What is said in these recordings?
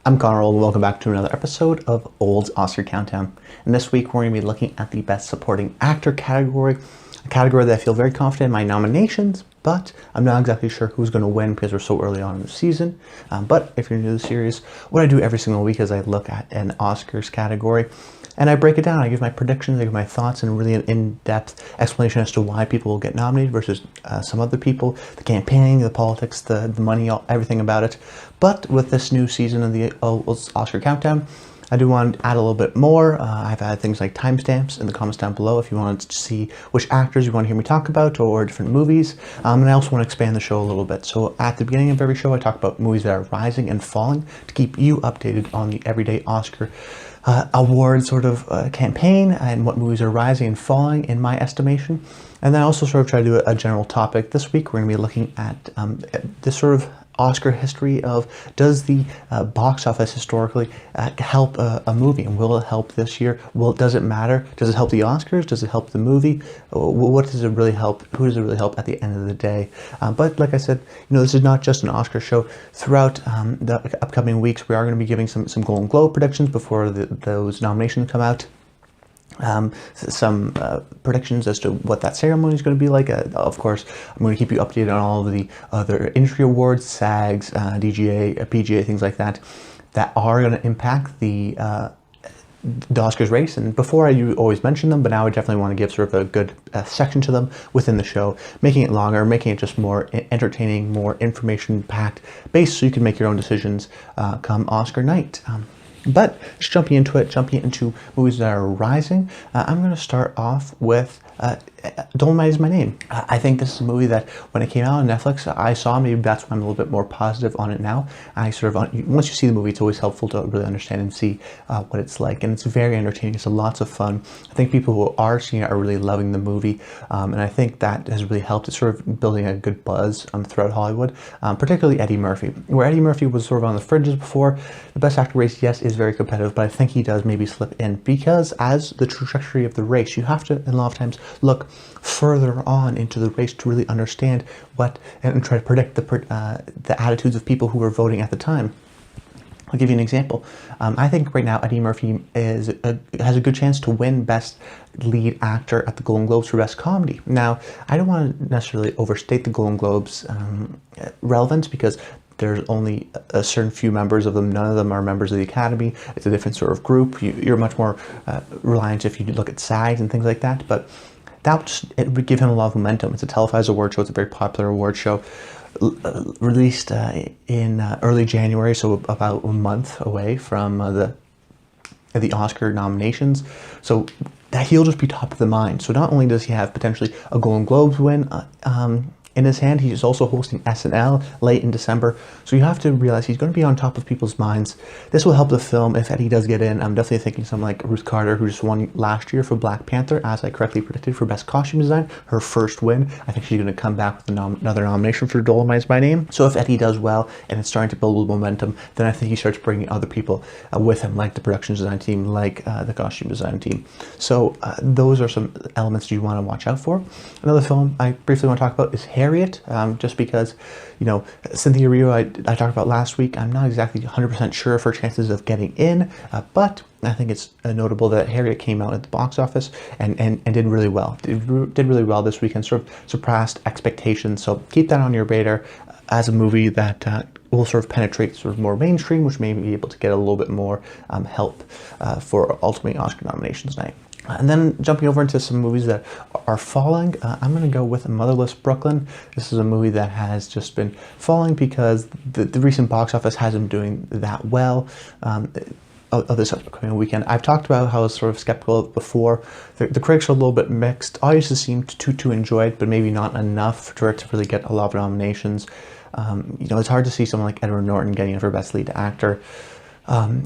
I'm Connor Old, and welcome back to another episode of Old's Oscar Countdown. And this week we're going to be looking at the Best Supporting Actor category, a category that I feel very confident in my nominations, but I'm not exactly sure who's going to win because we're so early on in the season. But if you're new to the series, what I do every single week is I look at an Oscars category and I break it down. I give my predictions, I give my thoughts, and really an in-depth explanation as to why people will get nominated versus some other people, the campaigning, the politics, the money, everything about it. But with this new season of the Oscar Countdown, I do want to add a little bit more. I've added things like timestamps in the comments down below if you want to see which actors you want to hear me talk about or different movies. And I also want to expand the show a little bit. So at the beginning of every show, I talk about movies that are rising and falling to keep you updated on the everyday Oscar award sort of campaign and what movies are rising and falling in my estimation. And then I also sort of try to do a general topic. This week we're going to be looking at this sort of Oscar history of does the box office historically help a movie, and will it help this year? Does it matter? Does it help the Oscars? Does it help the movie? What does it really help? Who does it really help at the end of the day? But like I said, this is not just an Oscar show. Throughout the upcoming weeks, we are going to be giving some Golden Globe predictions before those nominations come out. Some predictions as to what that ceremony is going to be like. Of course, I'm going to keep you updated on all of the other industry awards, SAGs, DGA, PGA, things like that are going to impact the Oscars race. And before I always mention them, but now I definitely want to give sort of a good section to them within the show, making it longer, making it just more entertaining, more information-packed based, so you can make your own decisions come Oscar night. But just jumping into movies that are rising, I'm going to start off with Dolemite Is My Name. I think this is a movie that when it came out on Netflix, I saw. Maybe that's why I'm a little bit more positive on it now. Once you see the movie, it's always helpful to really understand and see what it's like. And it's very entertaining. It's lots of fun. I think people who are seeing it are really loving the movie. And I think that has really helped. It's sort of building a good buzz throughout Hollywood, particularly Eddie Murphy. Where Eddie Murphy was sort of on the fringes before, the Best Actor race, yes, is very competitive, but I think he does maybe slip in because as the trajectory of the race, you have to, a lot of times, look further on into the race to really understand and try to predict the attitudes of people who are voting at the time. I'll give you an example. I think right now Eddie Murphy has a good chance to win Best Lead Actor at the Golden Globes for Best Comedy. Now, I don't want to necessarily overstate the Golden Globes relevance because there's only a certain few members of them. None of them are members of the Academy. It's a different sort of group. You're much more reliant if you look at SAGs and things like that. But it would give him a lot of momentum. It's a televised award show. It's a very popular award show. Released in early January, so about a month away from the Oscar nominations. So that he'll just be top of the mind. So not only does he have potentially a Golden Globes win in his hand, he's also hosting SNL late in December. So you have to realize he's going to be on top of people's minds. This will help the film if Eddie does get in. I'm definitely thinking someone like Ruth Carter, who just won last year for Black Panther, as I correctly predicted, for Best Costume Design, her first win. I think she's going to come back with another nomination for Dolemite Is My Name. So if Eddie does well and it's starting to build a little momentum, then I think he starts bringing other people with him, like the production design team, like the costume design team. So those are some elements you want to watch out for. Another film I briefly want to talk about is Harriet, just because, Cynthia Erivo, I talked about last week. I'm not exactly 100% sure of her chances of getting in, but I think it's notable that Harriet came out at the box office and did really well. Did really well this weekend, sort of surpassed expectations. So keep that on your radar as a movie that will sort of penetrate sort of more mainstream, which may be able to get a little bit more help for ultimately Oscar nominations night. And then jumping over into some movies that are falling, I'm going to go with Motherless Brooklyn. This is a movie that has just been falling because the recent box office hasn't been doing that well of this upcoming weekend. I've talked about how I was sort of skeptical of it before. The critics are a little bit mixed. Audiences seem to enjoy it, but maybe not enough for it to really get a lot of nominations. It's hard to see someone like Edward Norton getting in for Best Lead Actor.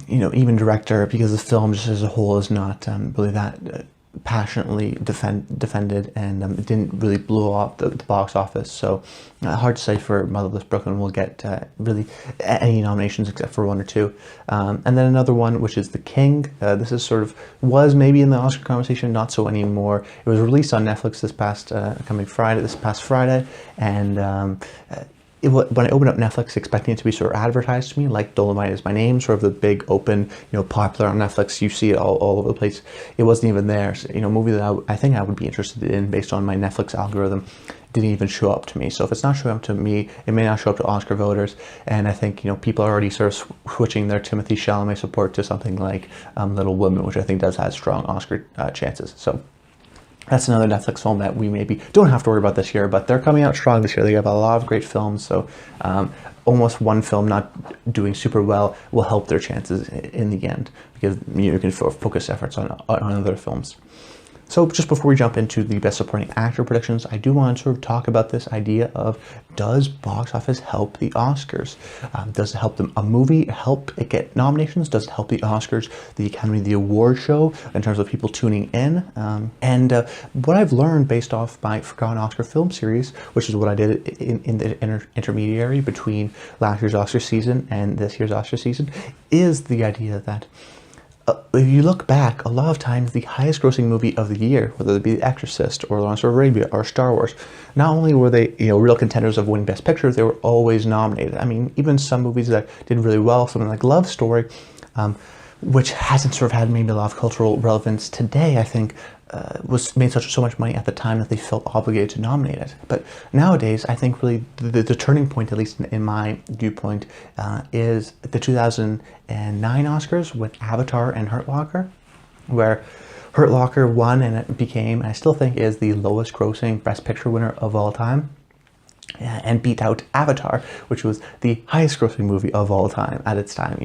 Even director, because the film just as a whole is not really that passionately defended, and it didn't really blow up the box office. So hard to say for Motherless Brooklyn will get really any nominations except for one or two. And then another one, which is The King. This is was maybe in the Oscar conversation, not so anymore. It was released on Netflix this past Friday, and when I opened up Netflix expecting it to be sort of advertised to me, like Dolemite Is My Name, sort of the big open, popular on Netflix, you see it all over the place. It wasn't even there. So, movie that I think I would be interested in based on my Netflix algorithm didn't even show up to me. So if it's not showing up to me, it may not show up to Oscar voters. And I think, people are already sort of switching their Timothée Chalamet support to something like Little Women, which I think does have strong Oscar chances. So that's another Netflix film that we maybe don't have to worry about this year, but they're coming out strong this year. They have a lot of great films, so almost one film not doing super well will help their chances in the end, because you can focus efforts on other films. So just before we jump into the Best Supporting Actor predictions, I do want to sort of talk about this idea of, does box office help the Oscars? Does it help a movie help it get nominations? Does it help the Oscars, the Academy, the award show, in terms of people tuning in? And what I've learned based off my Forgotten Oscar film series, which is what I did in the intermediary between last year's Oscar season and this year's Oscar season, is the idea that if you look back, a lot of times the highest grossing movie of the year, whether it be The Exorcist or Lawrence of Arabia or Star Wars, not only were they real contenders of winning Best Picture, they were always nominated. I mean, even some movies that did really well, something like Love Story, which hasn't sort of had maybe a lot of cultural relevance today, I think, was made so much money at the time that they felt obligated to nominate it. But nowadays, I think really the turning point, at least in my viewpoint, is the 2009 Oscars with Avatar and Hurt Locker, where Hurt Locker won and it became, I still think, is the lowest grossing Best Picture winner of all time, and beat out Avatar, which was the highest grossing movie of all time at its time,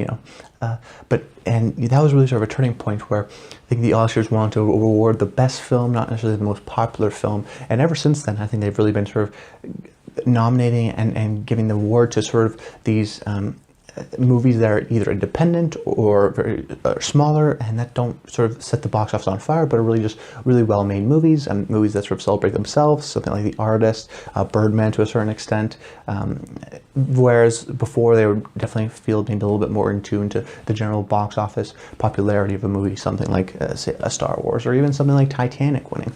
and that was really sort of a turning point where I think the Oscars wanted to reward the best film, not necessarily the most popular film. And ever since then, I think they've really been sort of nominating and giving the award to sort of these movies that are either independent or very smaller, and that don't sort of set the box office on fire, but are really just really well-made movies, and movies that sort of celebrate themselves, something like The Artist, Birdman to a certain extent, whereas before they would definitely feel maybe a little bit more in tune to the general box office popularity of a movie, something like, say, a Star Wars, or even something like Titanic winning.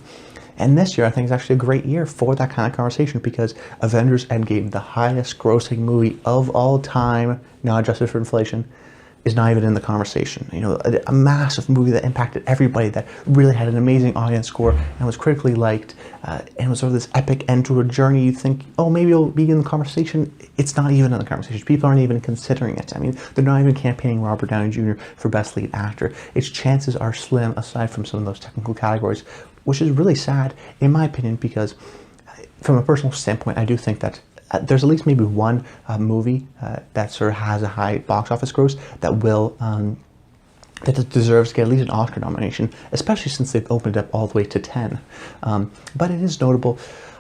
And this year, I think, is actually a great year for that kind of conversation, because Avengers Endgame, the highest grossing movie of all time, not adjusted for inflation, is not even in the conversation. A massive movie that impacted everybody, that really had an amazing audience score and was critically liked, and was sort of this epic end to a journey. You think, oh, maybe it'll be in the conversation. It's not even in the conversation. People aren't even considering it. I mean, they're not even campaigning Robert Downey Jr. for Best Lead Actor. Its chances are slim, aside from some of those technical categories, which is really sad, in my opinion, because from a personal standpoint, I do think that there's at least maybe one movie that sort of has a high box office gross that will that deserves to get at least an Oscar nomination, especially since they've opened it up all the way to 10. But it is notable.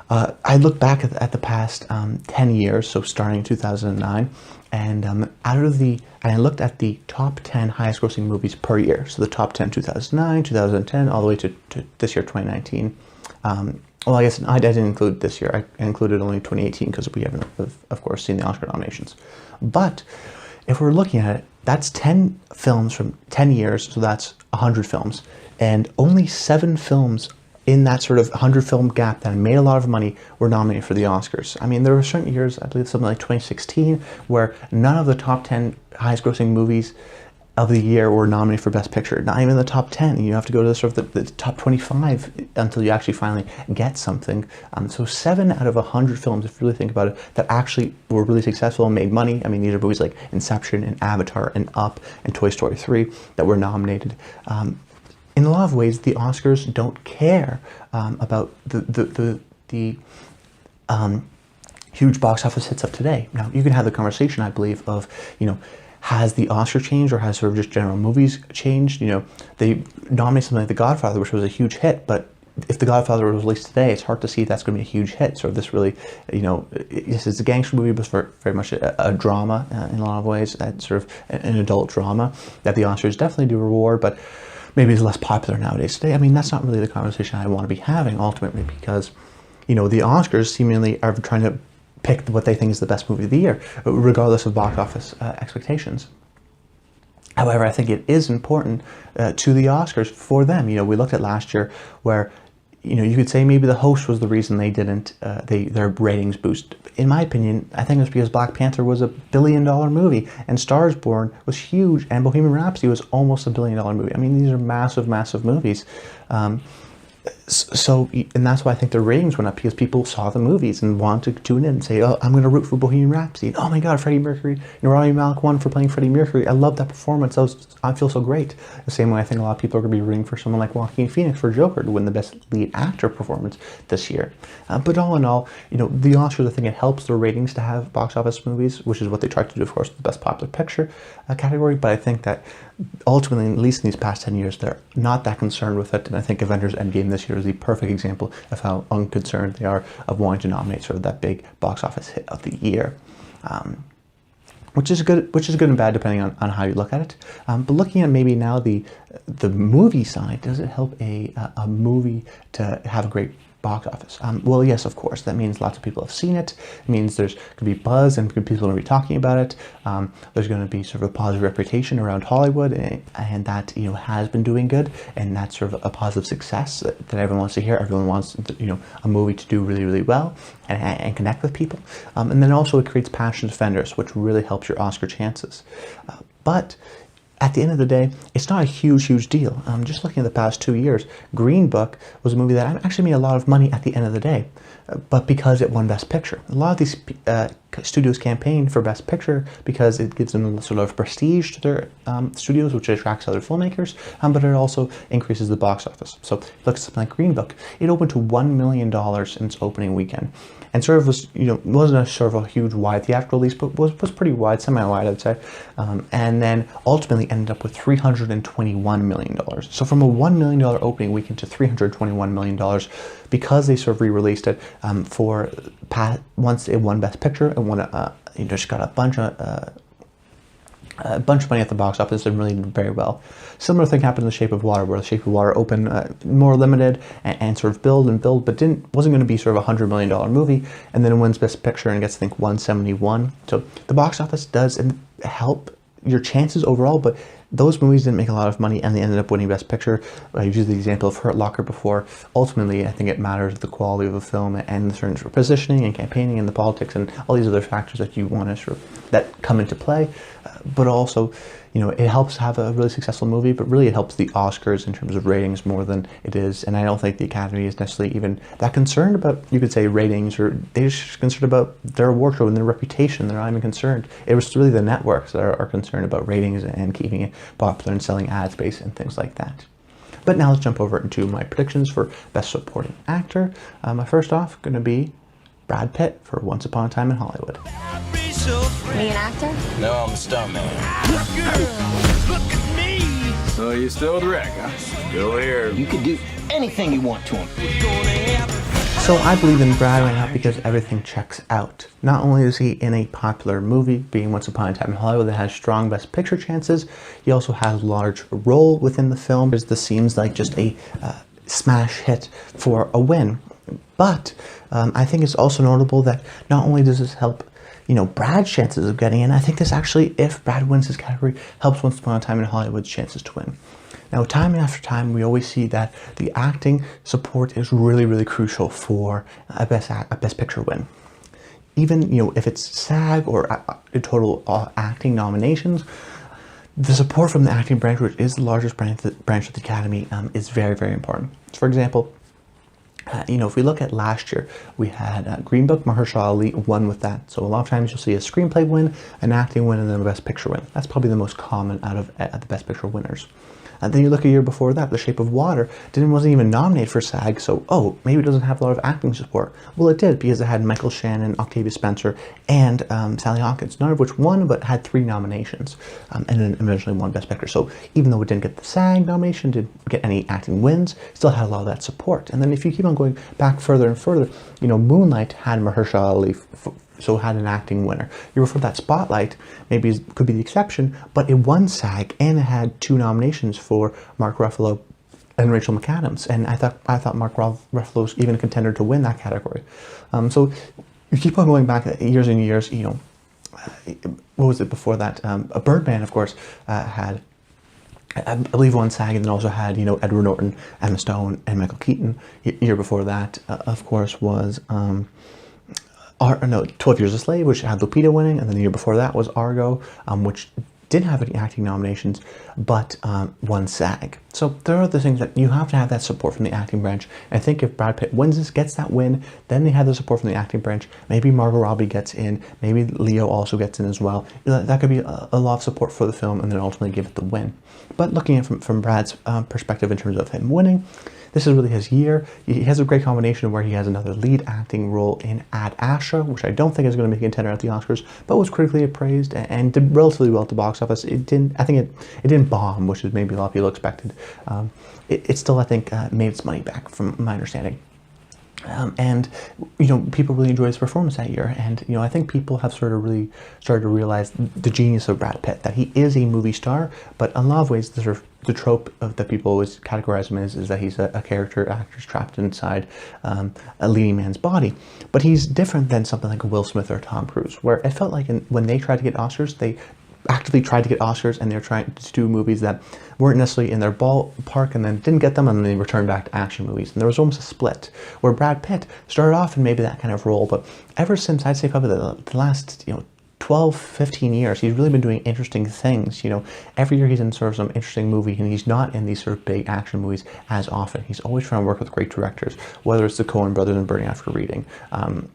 I look back at the past 10 years, so starting in 2009, and I looked at the top 10 highest grossing movies per year. So the top 10, 2009, 2010, all the way to this year, 2019. Well, I guess I didn't include this year. I included only 2018 because we haven't, of course, seen the Oscar nominations. But if we're looking at it, that's 10 films from 10 years, so that's 100 films. And only 7 films in that sort of 100 film gap that made a lot of money were nominated for the Oscars. I mean, there were certain years, I believe something like 2016, where none of the top 10 highest grossing movies of the year were nominated for Best Picture. Not even the top 10. You have to go to sort of the top 25 until you actually finally get something. So 7 out of 100 films, if you really think about it, that actually were really successful and made money. I mean, these are movies like Inception and Avatar and Up and Toy Story 3 that were nominated. In a lot of ways, the Oscars don't care about the huge box office hits of today. Now, you can have the conversation, I believe, of, has the Oscar changed, or has sort of just general movies changed? They nominated something like The Godfather, which was a huge hit, but if The Godfather was released today, it's hard to see that's going to be a huge hit. So this really, this is a gangster movie, but very much a drama in a lot of ways, sort of an adult drama that the Oscars definitely do reward, but maybe is less popular nowadays today. I mean, that's not really the conversation I want to be having ultimately, because, the Oscars seemingly are trying to pick what they think is the best movie of the year, regardless of box office expectations. However, I think it is important to the Oscars for them. We looked at last year where, you could say maybe the host was the reason they didn't, their ratings boost. In my opinion, I think it was because Black Panther was a billion-dollar movie, and Stars Born was huge, and Bohemian Rhapsody was almost a billion-dollar movie. I mean, these are massive, massive movies. So, and that's why I think the ratings went up, because people saw the movies and wanted to tune in and say, oh, I'm going to root for Bohemian Rhapsody. Oh my God, Freddie Mercury, Rami Malek won for playing Freddie Mercury. I love that performance. I feel so great. The same way I think a lot of people are going to be rooting for someone like Joaquin Phoenix for Joker to win the Best Lead Actor performance this year. But all in all, the Oscars, I think it helps their ratings to have box office movies, which is what they tried to do, of course, with the Best Popular Picture category. But I think that ultimately, at least in these past 10 years, they're not that concerned with it. And I think Avengers Endgame this year is the perfect example of how unconcerned they are of wanting to nominate sort of that big box office hit of the year. Which is good and bad depending on how you look at it. But looking at maybe now the movie side, does it help a movie to have a great box office? Well, yes, of course. That means lots of people have seen it. It means there's going to be buzz and people are going to be talking about it. There's going to be sort of a positive reputation around Hollywood, and that has been doing good, and that's sort of a positive success that everyone wants to hear. Everyone wants a movie to do really, really well and connect with people. And then also it creates passionate defenders, which really helps your Oscar chances. But at the end of the day, it's not a huge deal. Just looking at the past 2 years, Green Book was a movie that actually made a lot of money at the end of the day, but because it won Best Picture. A lot of these studios campaign for Best Picture because it gives them sort of prestige to their studios, which attracts other filmmakers, but it also increases the box office. So look at something like Green Book. It opened to $1 million in its opening weekend, and sort of was, wasn't a sort of a huge wide theatrical release, but was pretty wide, semi-wide, I'd say, and then ultimately ended up with $321 million. So from a $1 million opening weekend to $321 million, because they sort of re-released it for once it won Best Picture and won just got a bunch of money at the box office and really did very well. Similar thing happened in The Shape of Water, where The Shape of Water opened more limited and sort of build, but wasn't going to be sort of a $100 million movie, and then it wins Best Picture and gets, I think, 171. So the box office does help your chances overall, but those movies didn't make a lot of money and they ended up winning Best Picture. I've used the example of Hurt Locker before. Ultimately, I think it matters the quality of the film and the certain sort of positioning and campaigning and the politics and all these other factors that you want to that come into play. But also, it helps have a really successful movie, but really it helps the Oscars in terms of ratings more than it is. And I don't think the Academy is necessarily even that concerned about, you could say, ratings, or they're just concerned about their award show and their reputation. They're not even concerned. It was really the networks that are concerned about ratings and keeping it popular and selling ad space and things like that. But now let's jump over into my predictions for Best Supporting Actor. My first off going to be Brad Pitt for Once Upon a Time in Hollywood. Me an actor? No, I'm a stuntman. Look at me! So you still direct, huh? Still here. You can do anything you want to him. So I believe in Brad right now because everything checks out. Not only is he in a popular movie, being Once Upon a Time in Hollywood, that has strong Best Picture chances, he also has a large role within the film. This seems like just a smash hit for a win. But I think it's also notable that not only does this help Brad's chances of getting in, I think this actually, if Brad wins this category, helps Once Upon a Time in Hollywood's chances to win. Now, time after time, we always see that the acting support is really, really crucial for a Best Picture win. Even, if it's SAG or total acting nominations, the support from the acting branch, which is the largest branch of the Academy, is very, very important. For example, if we look at last year, we had Green Book, Mahershala Ali won with that. So a lot of times you'll see a screenplay win, an acting win, and then a Best Picture win. That's probably the most common out of the Best Picture winners. And then you look a year before that, The Shape of Water wasn't even nominated for SAG, so maybe it doesn't have a lot of acting support. Well, it did, because it had Michael Shannon, Octavia Spencer, and Sally Hopkins, none of which won, but had 3 nominations, and then eventually won Best Picture. So even though it didn't get the SAG nomination, didn't get any acting wins, still had a lot of that support. And then if you keep on going back further and further, Moonlight had Mahershala Ali, so had an acting winner. You refer to that Spotlight, maybe could be the exception, but it won SAG and it had 2 nominations for Mark Ruffalo and Rachel McAdams. And I thought Mark Ruffalo was even a contender to win that category. So you keep on going back years and years. What was it before that? Birdman, of course, had I believe won SAG, and then also had, you know, Edward Norton, Emma Stone, and Michael Keaton. Year before that, of course, was 12 Years a Slave, which had Lupita winning, and then the year before that was Argo, which didn't have any acting nominations, but won SAG. So there are the things that you have to have that support from the acting branch. And I think if Brad Pitt wins this, gets that win, then they have the support from the acting branch. Maybe Margot Robbie gets in, maybe Leo also gets in as well. That could be a lot of support for the film, and then ultimately give it the win. But looking at it from Brad's perspective in terms of him winning, this is really his year. He has a great combination where he has another lead acting role in Ad Astra, which I don't think is going to be a contender at the Oscars, but was critically appraised and did relatively well at the box office. It didn't bomb, which is maybe a lot of people expected. It still, I think, made its money back, from my understanding. And, you know, people really enjoyed his performance that year. And, you know, I think people have sort of really started to realize the genius of Brad Pitt, that he is a movie star, but in a lot of ways, the trope that people always categorize him as is that he's a character actor trapped inside a leading man's body. But he's different than something like Will Smith or Tom Cruise, where it felt like when they tried to get Oscars, they actively tried to get Oscars, and they're trying to do movies that weren't necessarily in their ballpark, and then didn't get them, and then they returned back to action movies. And there was almost a split, where Brad Pitt started off in maybe that kind of role, but ever since, I'd say probably the last, you know, 12, 15 years, he's really been doing interesting things. You know, every year he's in sort of some interesting movie, and he's not in these sort of big action movies as often. He's always trying to work with great directors, whether it's the Coen brothers in Burning After Reading,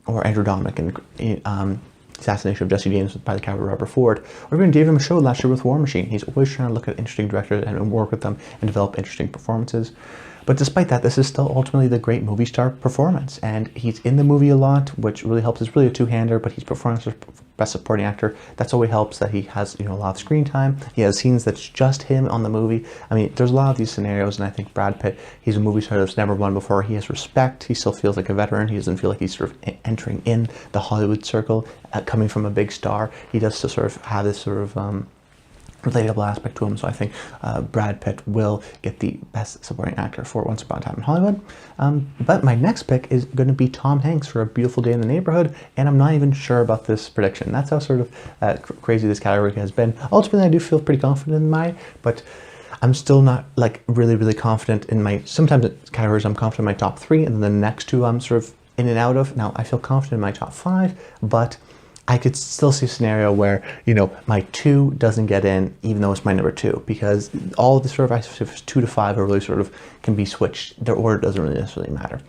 or Andrew Dominik in Assassination of Jesse James by the Cowboy Robert Ford, or even David Michôd last year with War Machine. He's always trying to look at interesting directors and work with them and develop interesting performances. But despite that, this is still ultimately the great movie star performance, and he's in the movie a lot, which really helps. It's really a two-hander, but he's performing as Best Supporting Actor. That's always helps, that he has, you know, a lot of screen time. He has scenes that's just him on the movie. I mean, there's a lot of these scenarios, and I think Brad Pitt, he's a movie star that's never won before. He has respect. He still feels like a veteran. He doesn't feel like he's sort of entering in the Hollywood circle, coming from a big star. He does still sort of have this sort of relatable aspect to him. So I think Brad Pitt will get the Best Supporting Actor for Once Upon a Time in Hollywood. But my next pick is going to be Tom Hanks for A Beautiful Day in the Neighborhood, and I'm not even sure about this prediction. That's how sort of crazy this category has been. Ultimately, I do feel pretty confident in mine, but I'm still not like really confident in my, sometimes categories I'm confident in my top 3, and then the next 2 I'm sort of in and out of. Now, I feel confident in my top 5, but I could still see a scenario where, you know, my 2 doesn't get in, even though it's my number 2, because all of the sort of 2 to 5 are really sort of can be switched. Their order doesn't really necessarily matter.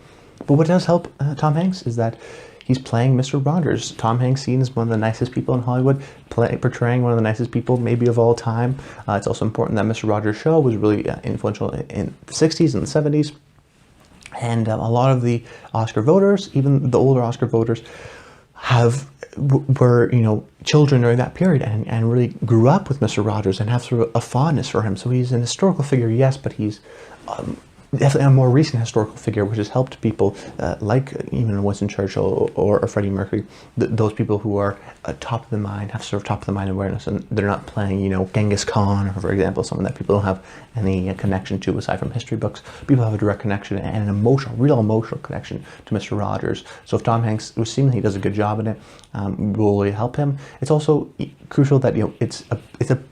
But what does help Tom Hanks is that he's playing Mr. Rogers. Tom Hanks seen as one of the nicest people in Hollywood, portraying one of the nicest people maybe of all time. It's also important that Mr. Rogers' show was really influential in the 60s and the 70s. And a lot of the Oscar voters, even the older Oscar voters, were, you know, children during that period and really grew up with Mr. Rogers and have sort of a fondness for him. So he's an historical figure, yes, but he's definitely a more recent historical figure, which has helped people like even Winston Churchill or Freddie Mercury, those people who are top of the mind, have sort of top of the mind awareness, and they're not playing, you know, Genghis Khan, or for example, someone that people don't have any connection to aside from history books. People have a direct connection and an real emotional connection to Mr. Rogers. So if Tom Hanks, which seems he does a good job in it, will really help him. It's also crucial that, you know, it's a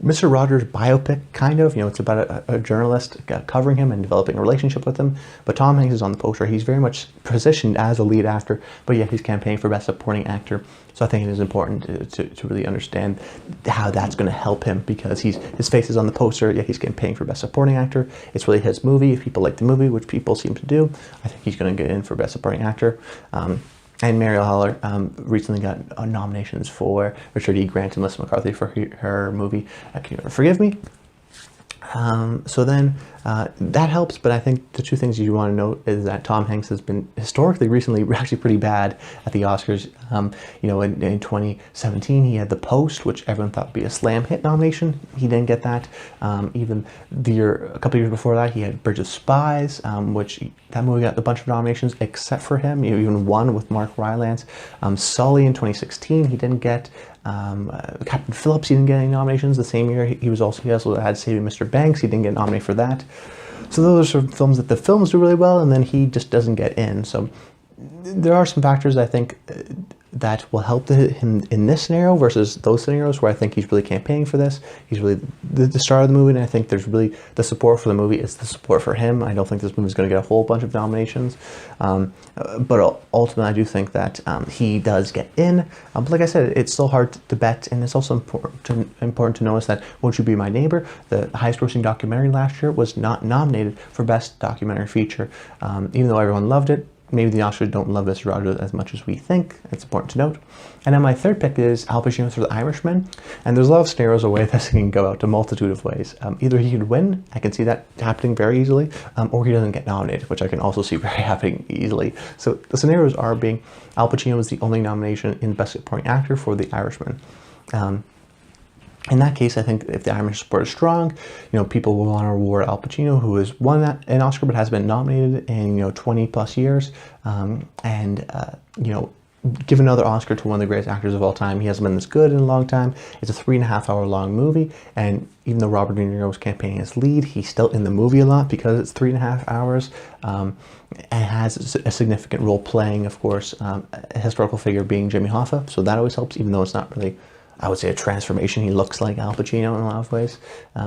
Mr. Rogers biopic, kind of. You know, it's about a journalist covering him and developing a relationship with him. But Tom Hanks is on the poster. He's very much positioned as a lead actor, but yet he's campaigning for Best Supporting Actor. So I think it is important to really understand how that's going to help him, because his face is on the poster, yet he's campaigning for Best Supporting Actor. It's really his movie. If people like the movie, which people seem to do, I think he's going to get in for Best Supporting Actor. And Marielle Heller recently got nominations for Richard E. Grant and Melissa McCarthy for her movie Can You Ever Forgive Me? So then that helps, but I think the 2 things you want to note is that Tom Hanks has been historically recently actually pretty bad at the Oscars. You know, in 2017 he had The Post, which everyone thought would be a slam hit nomination. He didn't get that. Even a couple years before that, he had Bridge of Spies, which that movie got a bunch of nominations except for him. He even won with Mark Rylance. Sully in 2016 he didn't get. Captain Phillips, he didn't get any nominations. The same year he also had Saving Mr. Banks. He didn't get nominated for that. So those are sort of films that the films do really well, and then he just doesn't get in. So there are some factors I think that will help him in this scenario versus those scenarios where I think he's really campaigning for this. He's really the star of the movie, and I think there's really the support for the movie is the support for him. I don't think this movie is going to get a whole bunch of nominations, but ultimately I do think that he does get in. But like I said, it's still hard to bet, and it's also important to notice that Won't You Be My Neighbor, the highest-grossing documentary last year, was not nominated for Best Documentary Feature, even though everyone loved it. Maybe the Oscars don't love this Roger as much as we think. It's important to note. And then my third pick is Al Pacino for The Irishman. And there's a lot of scenarios where this can go out to a multitude of ways. Either he could win, I can see that happening very easily, or he doesn't get nominated, which I can also see very happening easily. So the scenarios are being Al Pacino is the only nomination in Best Supporting Actor for The Irishman. In that case, I think if the Irishman support is strong, people will want to reward Al Pacino, who has won an Oscar but has been nominated in 20 plus years, give another Oscar to one of the greatest actors of all time. He hasn't been this good in a long time. It's a 3.5 hour long movie, and even though Robert De Niro was campaigning as lead, he's still in the movie a lot because it's 3.5 hours, and has a significant role playing, of course, a historical figure being Jimmy Hoffa. So that always helps, even though it's not really, I would say, a transformation. He looks like Al Pacino in a lot of ways.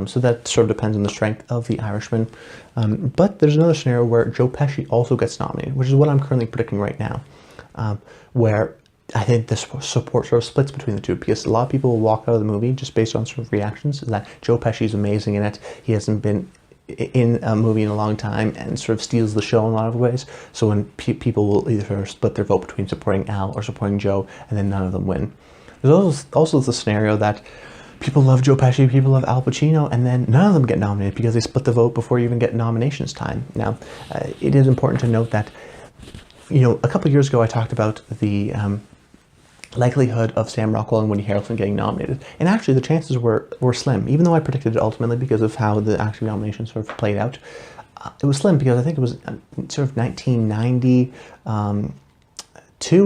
So that sort of depends on the strength of The Irishman. But there's another scenario where Joe Pesci also gets nominated, which is what I'm currently predicting right now, where I think the support sort of splits between the two, because a lot of people will walk out of the movie just based on sort of reactions, that Joe Pesci is amazing in it. He hasn't been in a movie in a long time and sort of steals the show in a lot of ways. So when people will either sort of split their vote between supporting Al or supporting Joe, and then none of them win. There's also the scenario that people love Joe Pesci, people love Al Pacino, and then none of them get nominated because they split the vote before you even get nominations time. Now, it is important to note that, a couple of years ago I talked about the likelihood of Sam Rockwell and Woody Harrelson getting nominated, and actually the chances were slim, even though I predicted it ultimately because of how the actual nominations sort of played out. It was slim because I think it was sort of 1990.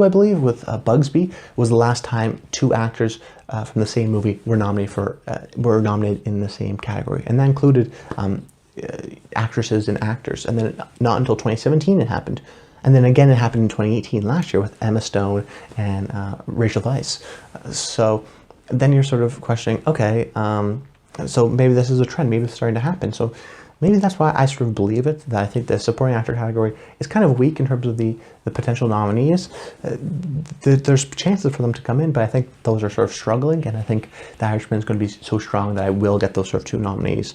I believe, with Bugsby, was the last time two actors from the same movie were nominated in the same category, and that included actresses and actors. And then not until 2017 it happened, and then again it happened in 2018 last year with Emma Stone and Rachel Weisz. So then you're sort of questioning, okay, so maybe this is a trend, maybe it's starting to happen. So maybe that's why I sort of believe it, that I think the supporting actor category is kind of weak in terms of the potential nominees. There's chances for them to come in, but I think those are sort of struggling, and I think The Irishman is going to be so strong that I will get those sort of two nominees.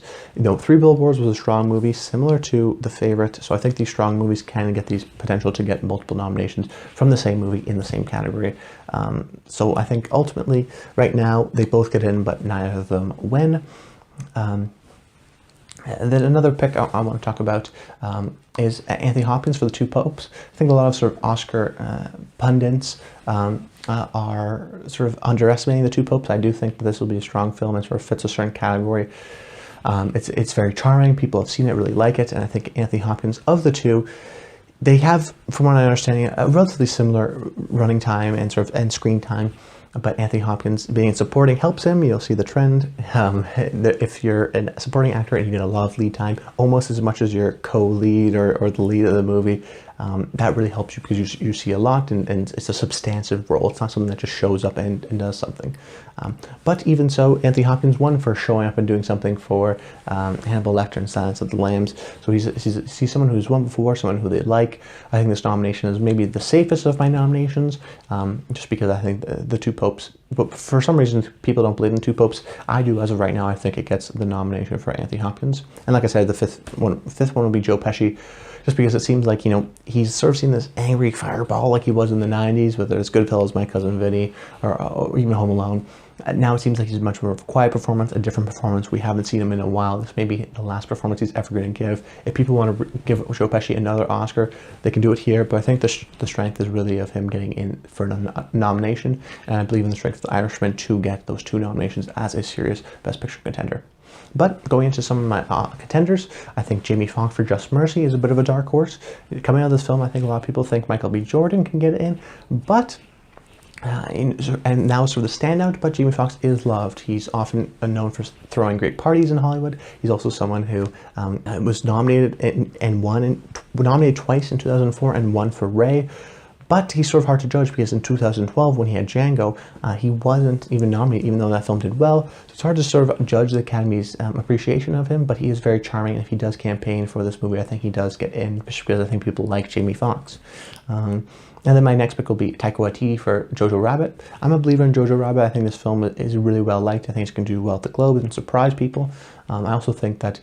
Three Billboards was a strong movie, similar to The Favorite, so I think these strong movies can get these potential to get multiple nominations from the same movie in the same category. So I think ultimately, right now, they both get in, but neither of them win. And then another pick I want to talk about is Anthony Hopkins for The Two Popes. I think a lot of sort of Oscar pundits are sort of underestimating The Two Popes. I do think that this will be a strong film and sort of fits a certain category. It's very charming. People have seen it, really like it, and I think Anthony Hopkins, of the two, they have, from what I understand, a relatively similar running time and screen time. But Anthony Hopkins being in supporting helps him. You'll see the trend. If you're a supporting actor and you get a lot of lead time, almost as much as your co-lead or the lead of the movie, that really helps you because you see a lot, and it's a substantive role. It's not something that just shows up and does something. But even so, Anthony Hopkins won for showing up and doing something for Hannibal Lecter in Silence of the Lambs. So he's someone who's won before, someone who they like. I think this nomination is maybe the safest of my nominations, just because I think the Two Popes, but for some reason people don't believe in Two Popes. I do as of right now. I think it gets the nomination for Anthony Hopkins. And like I said, the fifth one will be Joe Pesci, just because it seems like, he's sort of seen this angry fireball like he was in the 90s, whether it's Goodfellas, My Cousin Vinny, or even Home Alone. Now it seems like he's much more of a quiet performance, a different performance. We haven't seen him in a while. This may be the last performance he's ever going to give. If people want to give Joe Pesci another Oscar, they can do it here, but I think the strength is really of him getting in for a nomination, and I believe in the strength of The Irishman to get those two nominations as a serious Best Picture contender. But going into some of my contenders, I think Jamie Foxx for Just Mercy is a bit of a dark horse. Coming out of this film, I think a lot of people think Michael B. Jordan can get it in, but and now sort of the standout, but Jamie Foxx is loved. He's often known for throwing great parties in Hollywood. He's also someone who was nominated and won, nominated twice in 2004 and won for Ray. But he's sort of hard to judge because in 2012, when he had Django, he wasn't even nominated, even though that film did well. So it's hard to sort of judge the Academy's appreciation of him, but he is very charming. And if he does campaign for this movie, I think he does get in, because I think people like Jamie Foxx. And then my next pick will be Taika Waititi for Jojo Rabbit. I'm a believer in Jojo Rabbit. I think this film is really well liked. I think it's going to do well at the Globe and surprise people. I also think that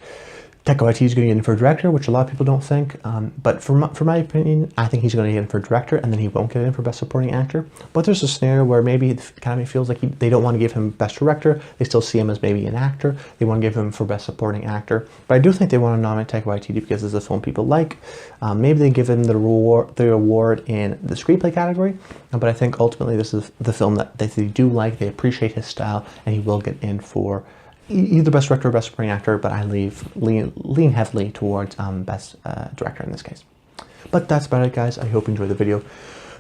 Taika Waititi is going to get in for director, which a lot of people don't think. But for my opinion, I think he's going to get in for director, and then he won't get in for best supporting actor. But there's a scenario where maybe the Academy feels like they don't want to give him best director. They still see him as maybe an actor. They want to give him for best supporting actor. But I do think they want to nominate Taika Waititi because it's a film people like. Maybe they give him the award in the screenplay category. But I think ultimately this is the film that they do like. They appreciate his style, and he will get in for either best director or best supporting actor, but I lean heavily towards best director in this case. But that's about it, guys. I hope you enjoyed the video.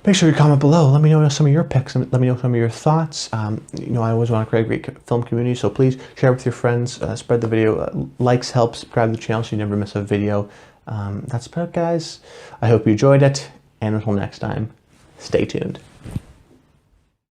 Make sure you comment below. Let me know some of your picks, and let me know some of your thoughts. I always want to create a great film community, so please share with your friends, spread the video. Likes help, subscribe to the channel so you never miss a video. That's about it, guys. I hope you enjoyed it, and until next time, stay tuned.